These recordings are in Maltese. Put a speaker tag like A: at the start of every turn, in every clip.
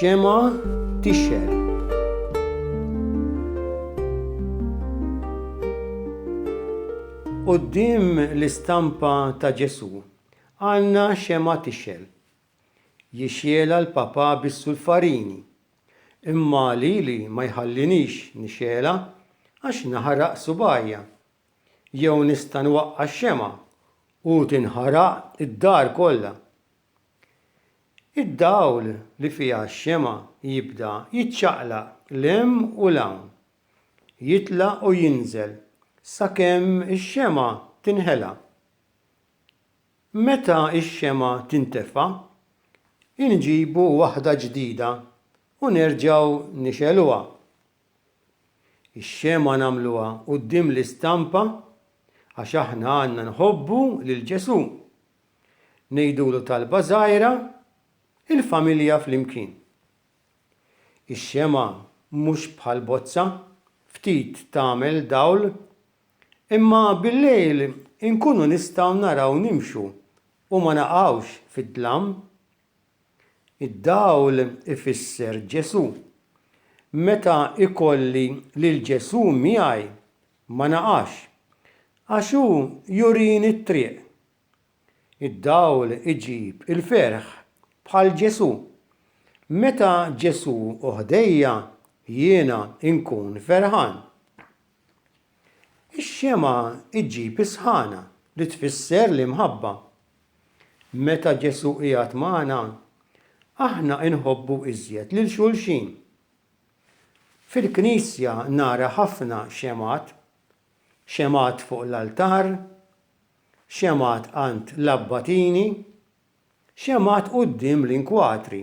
A: Ix-xema tixxer. Quddiem l-istampa ta' Ġesu għandna xema tixxel. Jixxiela l-Papa bis-sulfarini, imma lili ma jħallinix nixxiela għax naħraq subajja. Jew nista' nwaqqa x-xema u tinħaraq id-dar kollha. Id-dawl li fiha x-xema jibda jiċċaqlaq l-hemm u l-hawn, jitlaq u jinżel sakemm ix-xema tinħela. Meta x-xema tintefa', inġibu waħda ġdida u nerġgħu nixeluha. Ix-xema nagħmluha quddiem l-istampa għax aħna għandna nħobbu lil Ġesu. Ngħidulu talba żgħira il-familja flimkien. Ix-xema mhux bħal bozza ftit tagħmel dawl, imma bil-lejl inkunu nistgħu naraw nimxu u ma naqgħux fid-dlam. Id-dawl ifisser Ġesu. Meta ikolli lil Ġesu miegħi ma naqax, għax hu jurini t-triq. Id-dawl iġib il-ferħ bħal Ġesu. Meta Ġesu u ħdejja jiena inkun ferħan. Ix-xema iġib isħana li tfisser l-imħabba. Meta Ġesu qiegħed magħna, aħna inħobbu iżjed lil xulxin. Fil-Knisja nara ħafna xemat, xemat fuq l-altar, xemat għand l-abbatini, xemat quddiem l-inkwatri.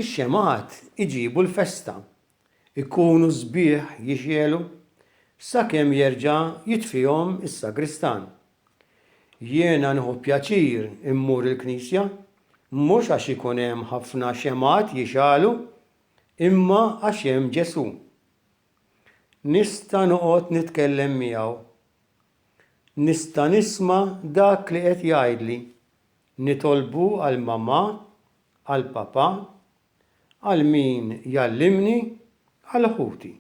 A: Ix-xemat iġibu l-festa, ikunu sbieħ jixjelu sakemm jerġa' jitfihom is-sagristan. Jiena nieħu pjaċir immur il-Knisja, mhux għax ikun hemm ħafna xemat jixalu, imma għax hemm Ġesu. Nista' noqgħod nitkellem miegħu. Nista' nisma' dak li qed jgħidli. Nitolbu għal mamma, għal papa, għal min jallimni, għal ħuti.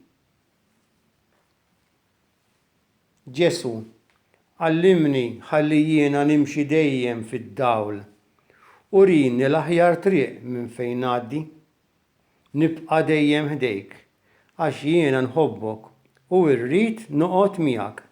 A: Ġesu, għallimni ħalli jiena nimxi dejjem fid-dawl. Urini l-aħjar triq minn fejn ngħaddi. Nibqa' dejjem ħdejk għax jiena nħobbok u rrid noqgħod miegħek.